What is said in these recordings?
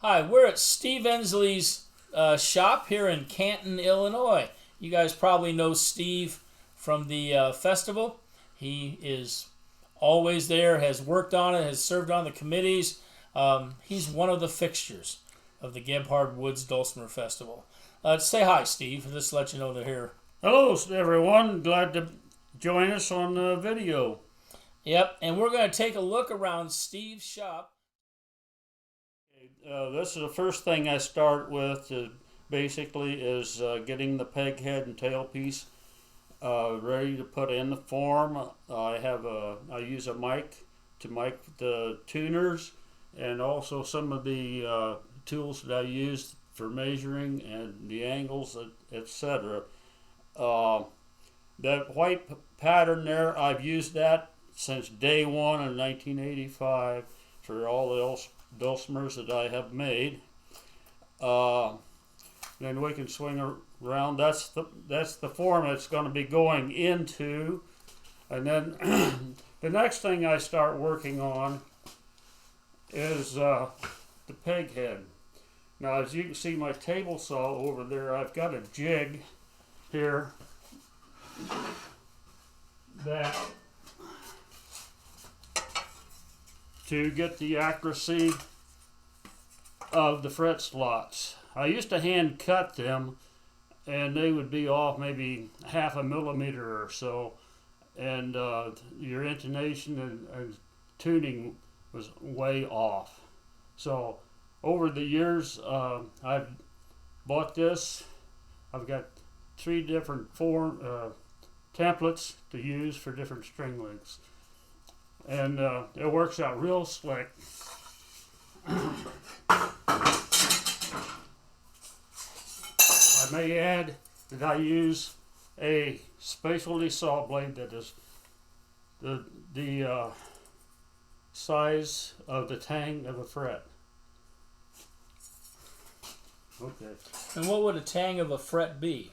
Hi, we're at Steve Endsley's shop here in Canton, Illinois. You guys probably know Steve from the festival. He is always there, has worked on it, has served on the committees. He's one of the fixtures of the Gebhard Woods Dulcimer Festival. Say hi, Steve, just to let you know they're here. Hello, everyone. Glad to join us on the video. Yep, and we're going to take a look around Steve's shop. This is the first thing I start with, basically, is getting the peg head and tailpiece ready to put in the form. I use a mic to mic the tuners, and also some of the tools that I use for measuring and the angles, etc. That white pattern there, I've used that since day one in 1985 for all the dulcimers that I have made. Then we can swing around. That's the form it's going to be going into, and then the next thing I start working on is the peg head. Now, as you can see, my table saw over there, I've got a jig here that to get the accuracy of the fret slots. I used to hand cut them, and they would be off maybe half a millimeter or so, and your intonation and tuning was way off. So over the years, I've bought this. I've got 3 different templates to use for different string lengths, and it works out real slick. I may add that I use a specialty saw blade that is the size of the tang of a fret. Okay. And what would a tang of a fret be?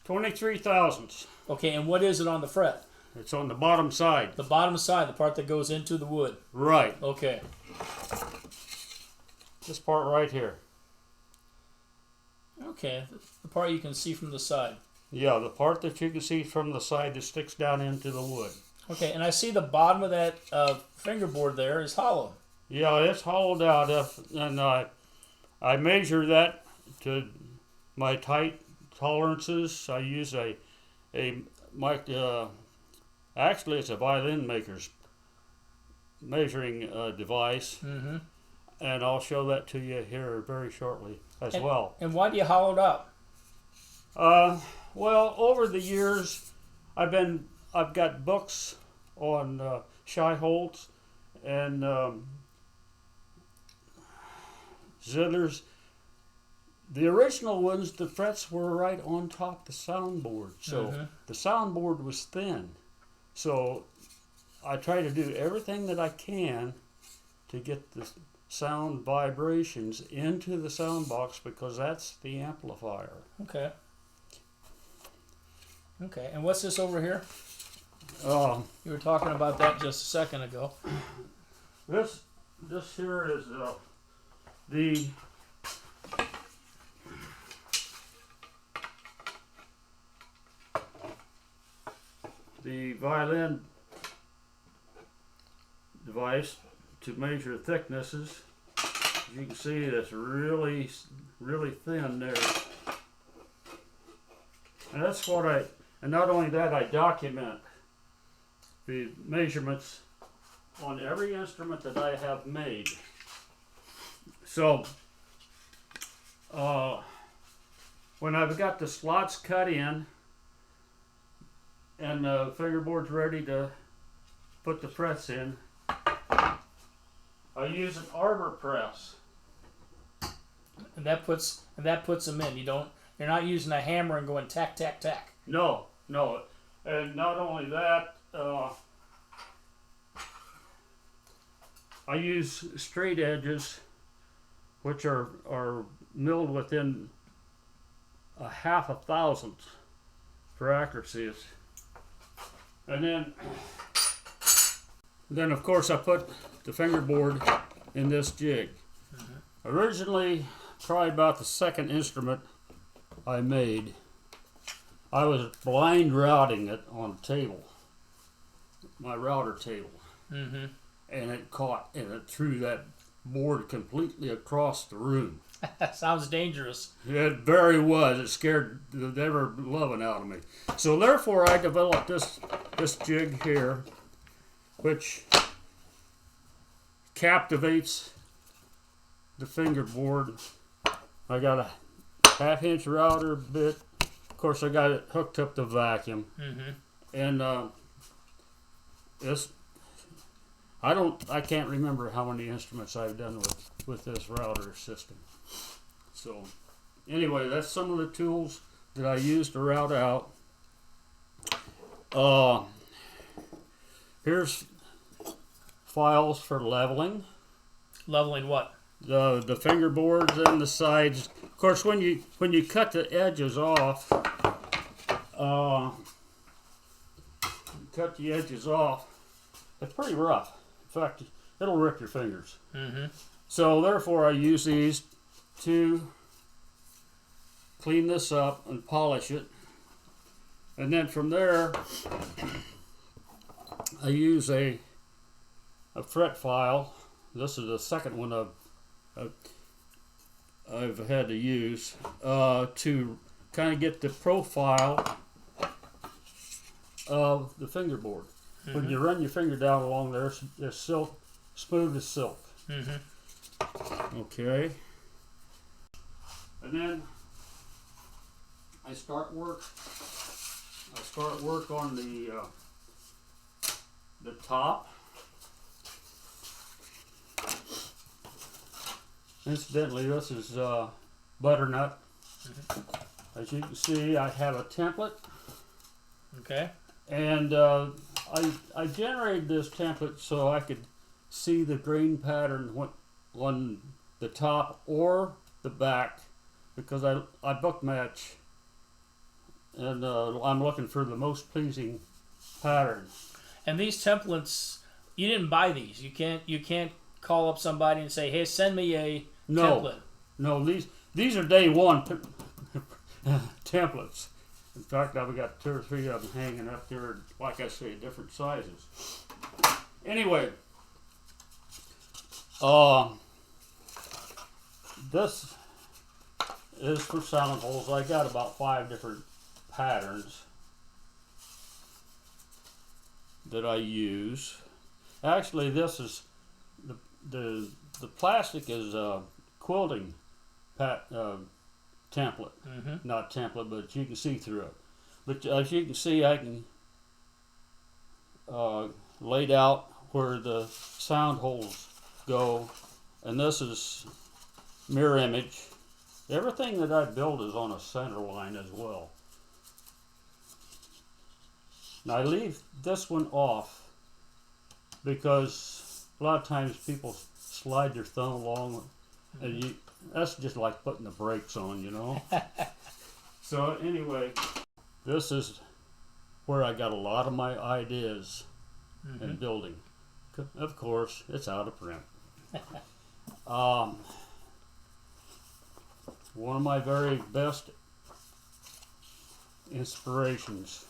23 thousandths. Okay, and what is it on the fret? It's on the bottom side. The bottom side, the part that goes into the wood. Right. Okay. This part right here. Okay, the part you can see from the side. Yeah, the part that you can see from the side that sticks down into the wood. Okay, and I see the bottom of that fingerboard there is hollow. Yeah, it's hollowed out, and I measure that to my tight tolerances. I use a mic. Actually, it's a violin maker's measuring device, and I'll show that to you here very shortly as well. And why do you hollow it out? Well, over the years, I've got books on Schieholz and Zitter's. The original ones, the frets were right on top of the soundboard, so the soundboard was thin. So I try to do everything that I can to get the sound vibrations into the sound box, because that's the amplifier. Okay. Okay, and what's this over here? You were talking about that just a second ago. This here is the violin device to measure thicknesses. As you can see, it's really, really thin there. And that's what and not only that, I document the measurements on every instrument that I have made. So, when I've got the slots cut in and the fingerboard's ready to put the frets in, I use an Arbor press. And that puts them in. You're not using a hammer and going tack, tack, tack. No. And not only that, I use straight edges, which are milled within a half a thousandth for accuracy. And then of course I put the fingerboard in this jig. Originally, probably about the second instrument I made, I was blind routing it on a table, my router table, Mm-hmm. and it caught and it threw that board completely across the room. Sounds dangerous. It very was. It scared the ever loving out of me. So therefore, I developed this jig here, which captivates the fingerboard. I got a 1/2-inch router bit. Of course, I got it hooked up to vacuum, Mm-hmm. and this. I can't remember how many instruments I've done with this router system. So, anyway, that's some of the tools that I use to route out. Here's files for leveling Leveling what? the fingerboards and the sides. Of course, when you cut the edges off, it's pretty rough. In fact, it'll rip your fingers. Mm-hmm. So therefore, I use these to clean this up and polish it, and then from there, I use a fret file. This is the second one I've had to use to kind of get the profile of the fingerboard. Mm-hmm. When you run your finger down along there, it's silk, smooth as silk. Mm-hmm. Okay. And then I start work on the top. Incidentally, this is butternut. Mm-hmm. As you can see, I have a template, Okay. and I generated this template so I could see the grain pattern on the top or the back, because I book match, and I'm looking for the most pleasing pattern. And these templates, you didn't buy these. You can't call up somebody and say, "Hey, send me a template." No, these are day one templates. In fact, I've got 2 or 3 of them hanging up there, like I say, different sizes. Anyway, this is for sound holes. I got about 5 different patterns that I use. Actually, this is the plastic is quilting template, Mm-hmm. not template, but you can see through it. But as you can see, I can laid out where the sound holes go, and this is mirror image. Everything that I build is on a center line as well. Now I leave this one off because a lot of times people slide their thumb along, and that's just like putting the brakes on, you know. So anyway, this is where I got a lot of my ideas in building. Of course, it's out of print. One of my very best inspirations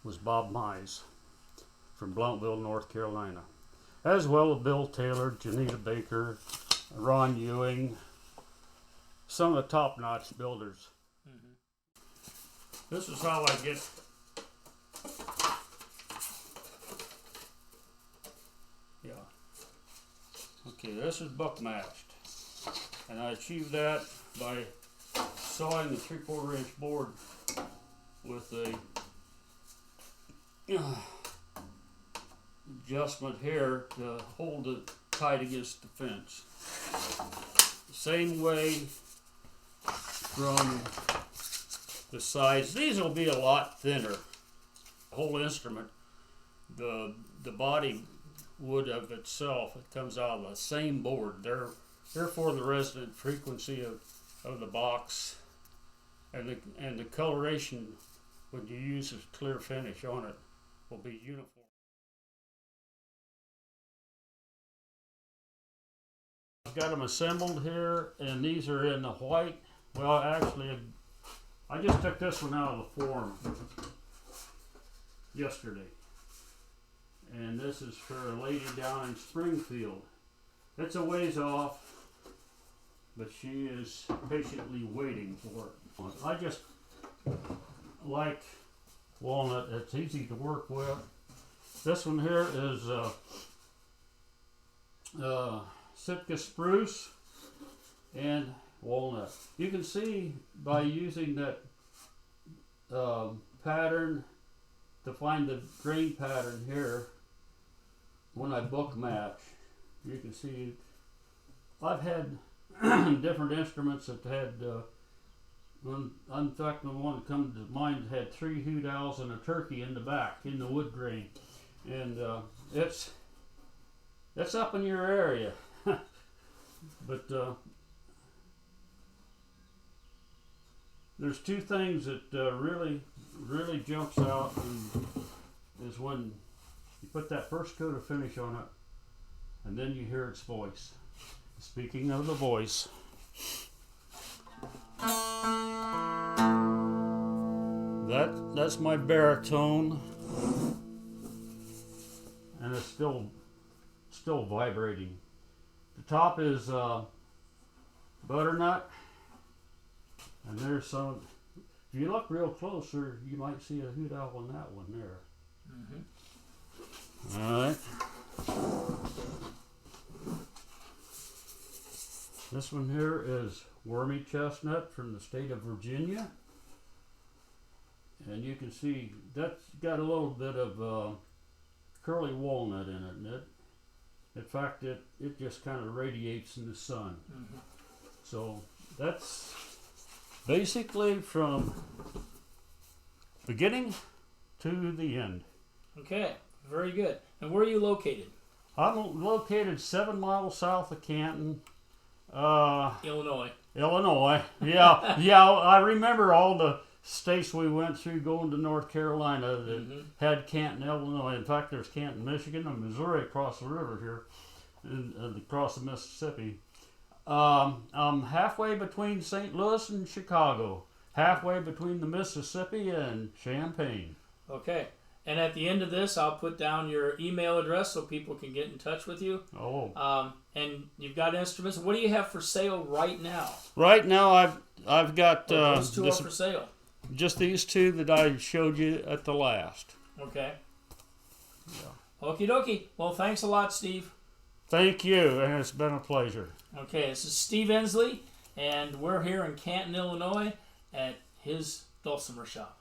was Bob Mize from Blountville, North Carolina, as well as Bill Taylor, Janita Baker, Ron Ewing, some of the top-notch builders. This is how I get okay, this is buck matched, and I achieved that by sawing the 3/4 inch board with a adjustment here to hold it tight against the fence. Same way from the sides. These will be a lot thinner. The whole instrument, the body wood of itself, it comes out of the same board. Therefore, the resonant frequency of the box and the coloration when you use a clear finish on it will be uniform. I've got them assembled here, and these are in the white. Well, actually, I just took this one out of the form yesterday. And this is for a lady down in Springfield. It's a ways off, but she is patiently waiting for it. I just like walnut. It's easy to work with. This one here is Sitka spruce and walnut. You can see by using that pattern to find the grain pattern here. When I book match, you can see I've had different instruments that had in fact, the one that comes to mind had 3 hoot owls and a turkey in the back in the wood grain, and it's up in your area. But there's 2 things that really jumps out, and is when you put that first coat of finish on it, and then you hear its voice. Speaking of the voice, that's my baritone, and it's still vibrating. The top is butternut, and there's some. If you look real closer, you might see a hoot owl in that one there. Mm-hmm. All right. This one here is wormy chestnut from the state of Virginia. And you can see that's got a little bit of curly walnut in it. And in fact, it just kind of radiates in the sun. Mm-hmm. So that's basically from beginning to the end. Okay, very good. And where are you located? I'm located 7 miles south of Canton, Illinois. Illinois. Yeah, yeah. I remember all the states we went through going to North Carolina that had Canton, Illinois. In fact, there's Canton, Michigan, and Missouri across the river here, and across the Mississippi. I'm halfway between St. Louis and Chicago, halfway between the Mississippi and Champaign. Okay. And at the end of this, I'll put down your email address so people can get in touch with you. Oh. And you've got instruments. What do you have for sale right now? Right now, I've got those 2 are for sale. Just these 2 that I showed you at the last. Okay. Yeah. Okie dokie. Well, thanks a lot, Steve. Thank you, and it's been a pleasure. Okay, this is Steve Endsley, and we're here in Canton, Illinois at his Dulcimer shop.